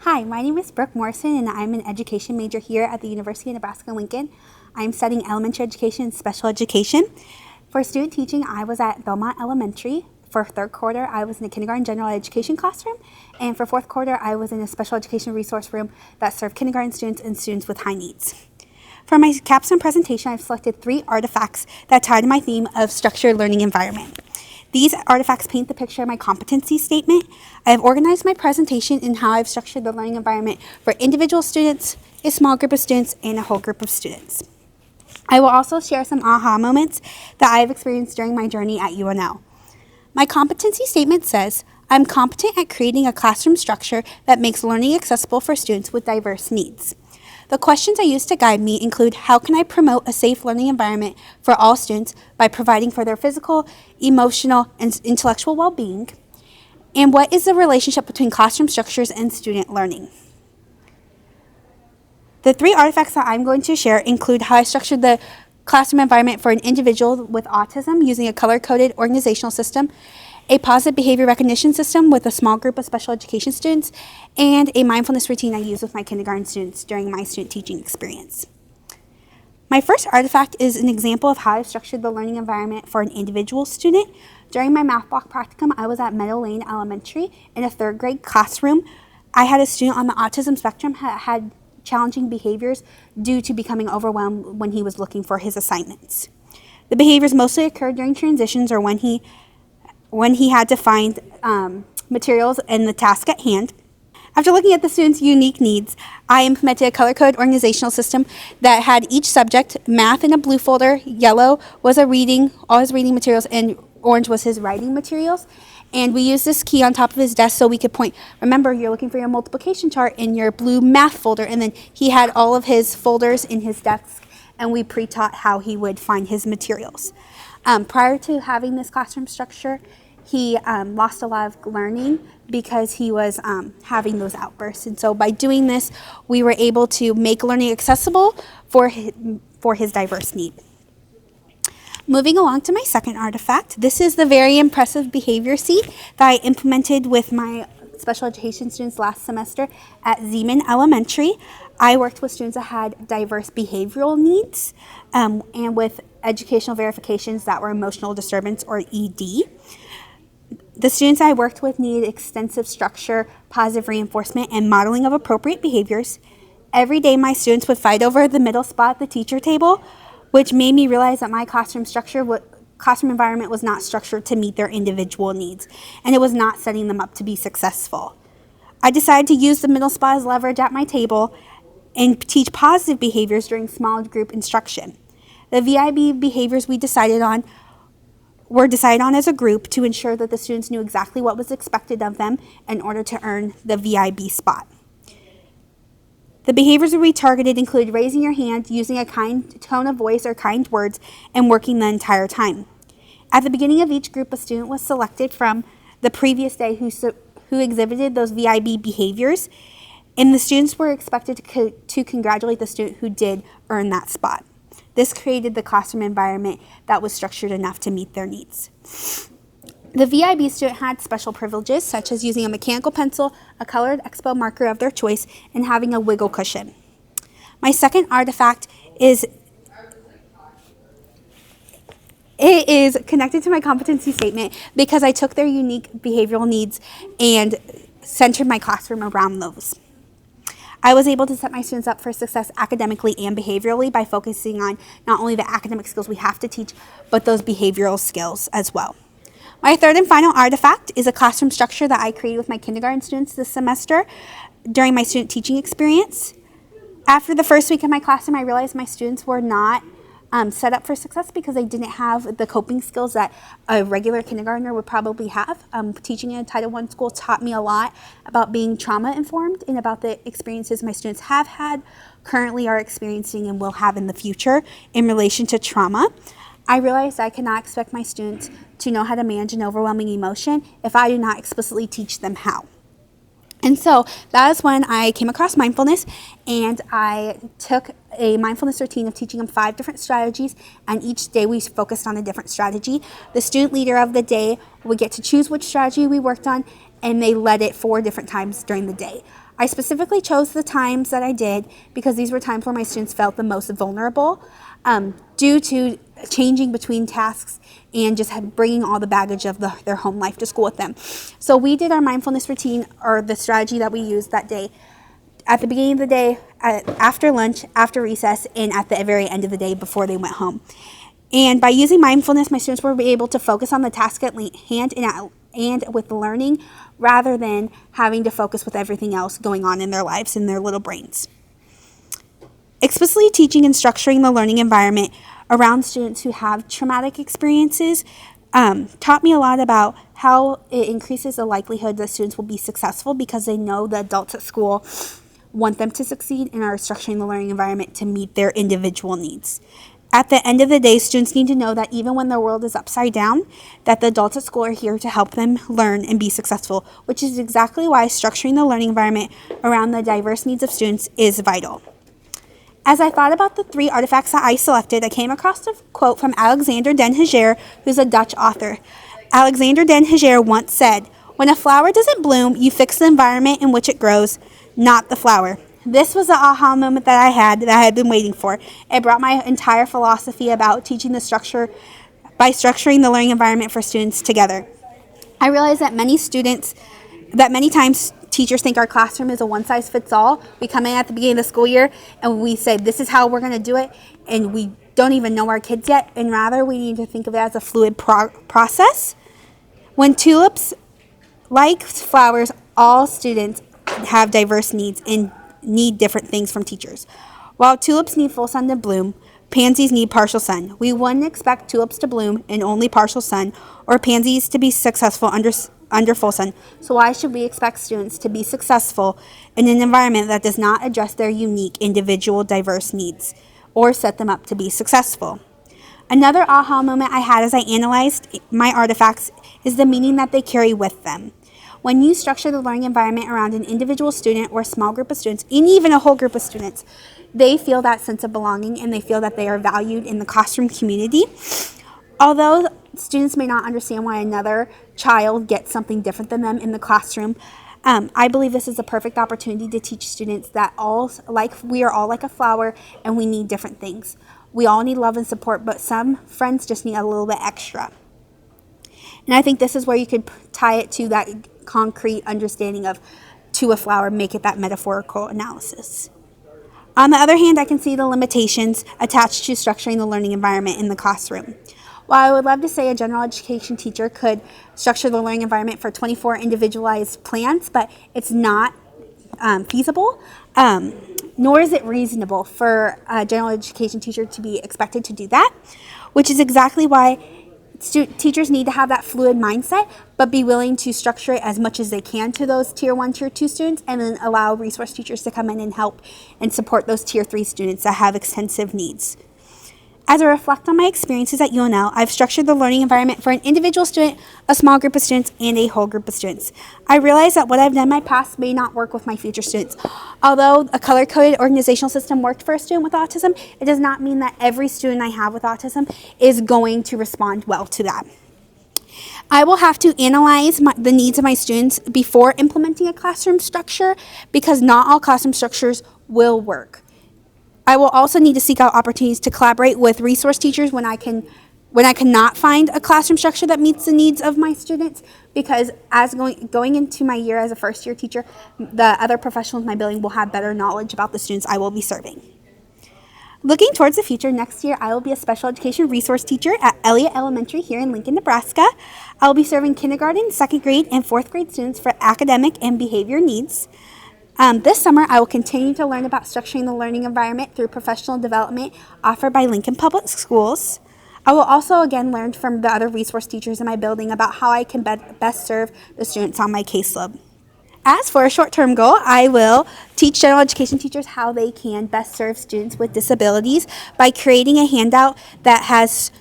Hi, my name is Brooke Morrison, and I'm an education major here at the University of Nebraska-Lincoln. I'm studying elementary education and special education. For student teaching, I was at Belmont Elementary. For third quarter, I was in the kindergarten general education classroom. And for fourth quarter, I was in a special education resource room that served kindergarten students and students with high needs. For my capstone presentation, I've selected 3 artifacts that tie to my theme of structured learning environment. These artifacts paint the picture of my competency statement. I have organized my presentation in how I've structured the learning environment for individual students, a small group of students, and a whole group of students. I will also share some aha moments that I have experienced during my journey at UNL. My competency statement says, I'm competent at creating a classroom structure that makes learning accessible for students with diverse needs. The questions I use to guide me include how can I promote a safe learning environment for all students by providing for their physical, emotional, and intellectual well-being, and what is the relationship between classroom structures and student learning. The 3 artifacts that I'm going to share include how I structured the classroom environment for an individual with autism using a color-coded organizational system, a positive behavior recognition system with a small group of special education students, and a mindfulness routine I use with my kindergarten students during my student teaching experience. My first artifact is an example of how I've structured the learning environment for an individual student. During my math block practicum, I was at Meadow Lane Elementary in a 3rd grade classroom. I had a student on the autism spectrum who had challenging behaviors due to becoming overwhelmed when he was looking for his assignments. The behaviors mostly occurred during transitions or when he had to find materials in the task at hand. After looking at the students' unique needs, I implemented a color-coded organizational system that had each subject, math in a blue folder, yellow was all his reading materials, and orange was his writing materials. And we used this key on top of his desk so we could point, remember, you're looking for your multiplication chart in your blue math folder, and then he had all of his folders in his desk, and we pre-taught how he would find his materials. Prior to having this classroom structure, he lost a lot of learning because he was having those outbursts. And so by doing this, we were able to make learning accessible for his diverse need. Moving along to my second artifact, this is the very impressive behavior seat that I implemented with my special education students last semester at Zeman Elementary. I worked with students that had diverse behavioral needs and with educational verifications that were emotional disturbance or ED. The students I worked with needed extensive structure, positive reinforcement, and modeling of appropriate behaviors. Every day, my students would fight over the middle spot at the teacher table, which made me realize that my classroom environment was not structured to meet their individual needs, and it was not setting them up to be successful. I decided to use the middle spot as leverage at my table and teach positive behaviors during small group instruction. The VIB behaviors were decided on as a group to ensure that the students knew exactly what was expected of them in order to earn the VIB spot. The behaviors we targeted include raising your hand, using a kind tone of voice or kind words, and working the entire time. At the beginning of each group, a student was selected from the previous day who exhibited those VIB behaviors, and the students were expected to congratulate the student who did earn that spot. This created the classroom environment that was structured enough to meet their needs. The VIB student had special privileges, such as using a mechanical pencil, a colored expo marker of their choice, and having a wiggle cushion. My second artifact is connected to my competency statement because I took their unique behavioral needs and centered my classroom around those. I was able to set my students up for success academically and behaviorally by focusing on not only the academic skills we have to teach, but those behavioral skills as well. My third and final artifact is a classroom structure that I created with my kindergarten students this semester during my student teaching experience. After the first week of my classroom, I realized my students were not set up for success because they didn't have the coping skills that a regular kindergartner would probably have. Teaching in a Title I school taught me a lot about being trauma informed and about the experiences my students have had, currently are experiencing, and will have in the future in relation to trauma. I realized I cannot expect my students to know how to manage an overwhelming emotion if I do not explicitly teach them how. And so that is when I came across mindfulness, and I took a mindfulness routine of teaching them 5 different strategies, and each day we focused on a different strategy. The student leader of the day would get to choose which strategy we worked on, and they led it 4 different times during the day. I specifically chose the times that I did because these were times where my students felt the most vulnerable due to changing between tasks and just bringing all the baggage of their home life to school with them. So we did our mindfulness routine, or the strategy that we used that day, at the beginning of the day, after lunch, after recess, and at the very end of the day before they went home. And by using mindfulness, my students were able to focus on the task at hand and with learning, rather than having to focus with everything else going on in their lives, in their little brains. Explicitly teaching and structuring the learning environment around students who have traumatic experiences taught me a lot about how it increases the likelihood that students will be successful, because they know the adults at school want them to succeed and are structuring the learning environment to meet their individual needs. At the end of the day, students need to know that even when their world is upside down, that the adults at school are here to help them learn and be successful, which is exactly why structuring the learning environment around the diverse needs of students is vital. As I thought about the 3 artifacts that I selected, I came across a quote from Alexander Den Hager, who's a Dutch author. Alexander Den Hager once said, "When a flower doesn't bloom, you fix the environment in which it grows, not the flower." This was the aha moment that I had been waiting for. It brought my entire philosophy about teaching the structure by structuring the learning environment for students together. I realized that many times teachers think our classroom is a one-size-fits-all. We come in at the beginning of the school year and we say, this is how we're going to do it, and we don't even know our kids yet, and rather we need to think of it as a fluid process. When tulips, like flowers, all students have diverse needs and need different things from teachers. While tulips need full sun to bloom, pansies need partial sun. We wouldn't expect tulips to bloom in only partial sun, or pansies to be successful under full sun. So why should we expect students to be successful in an environment that does not address their unique, individual, diverse needs, or set them up to be successful? Another aha moment I had as I analyzed my artifacts is the meaning that they carry with them. When you structure the learning environment around an individual student or a small group of students, and even a whole group of students, they feel that sense of belonging and they feel that they are valued in the classroom community. Although students may not understand why another child gets something different than them in the classroom, I believe this is a perfect opportunity to teach students that we are all like a flower and we need different things. We all need love and support, but some friends just need a little bit extra. And I think this is where you could tie it to that concrete understanding of to a flower, make it that metaphorical analysis. On the other hand, I can see the limitations attached to structuring the learning environment in the classroom. While I would love to say a general education teacher could structure the learning environment for 24 individualized plans, but it's not feasible, nor is it reasonable for a general education teacher to be expected to do that, which is exactly why teachers need to have that fluid mindset, but be willing to structure it as much as they can to those Tier 1, Tier 2 students, and then allow resource teachers to come in and help and support those Tier 3 students that have extensive needs. As I reflect on my experiences at UNL, I've structured the learning environment for an individual student, a small group of students, and a whole group of students. I realize that what I've done in my past may not work with my future students. Although a color-coded organizational system worked for a student with autism, it does not mean that every student I have with autism is going to respond well to that. I will have to analyze the needs of my students before implementing a classroom structure, because not all classroom structures will work. I will also need to seek out opportunities to collaborate with resource teachers when I cannot find a classroom structure that meets the needs of my students, because as going into my year as a first-year teacher, the other professionals in my building will have better knowledge about the students I will be serving. Looking towards the future, next year I will be a special education resource teacher at Elliott Elementary here in Lincoln, Nebraska. I will be serving kindergarten, second grade, and fourth grade students for academic and behavior needs. This summer, I will continue to learn about structuring the learning environment through professional development offered by Lincoln Public Schools. I will also again learn from the other resource teachers in my building about how I can best serve the students on my caseload. As for a short-term goal, I will teach general education teachers how they can best serve students with disabilities by creating a handout that has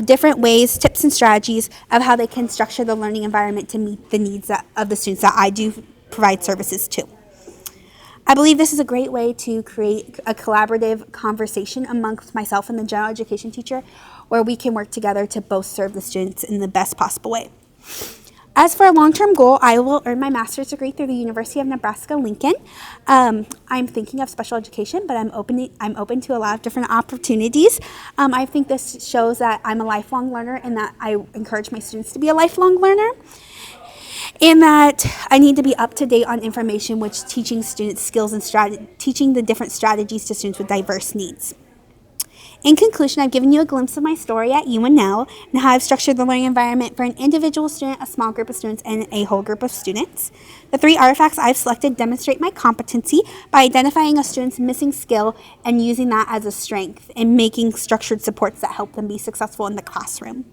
different ways, tips, and strategies of how they can structure the learning environment to meet the needs of the students that I do provide services to. I believe this is a great way to create a collaborative conversation amongst myself and the general education teacher, where we can work together to both serve the students in the best possible way. As for a long-term goal, I will earn my master's degree through the University of Nebraska-Lincoln. I'm thinking of special education, but I'm open to a lot of different opportunities. I think this shows that I'm a lifelong learner and that I encourage my students to be a lifelong learner, and that I need to be up to date on information which teaching students skills and teaching the different strategies to students with diverse needs. In conclusion, I've given you a glimpse of my story at UNL and how I've structured the learning environment for an individual student, a small group of students, and a whole group of students. The 3 artifacts I've selected demonstrate my competency by identifying a student's missing skill and using that as a strength and making structured supports that help them be successful in the classroom.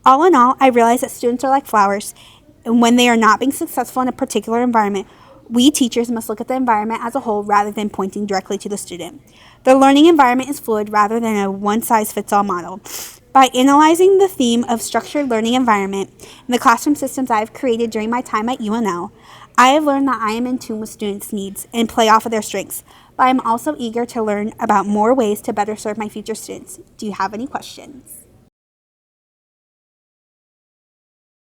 All in all, I realize that students are like flowers, and when they are not being successful in a particular environment, we teachers must look at the environment as a whole rather than pointing directly to the student. The learning environment is fluid rather than a one-size-fits-all model. By analyzing the theme of structured learning environment and the classroom systems I have created during my time at UNL, I have learned that I am in tune with students' needs and play off of their strengths, but I am also eager to learn about more ways to better serve my future students. Do you have any questions?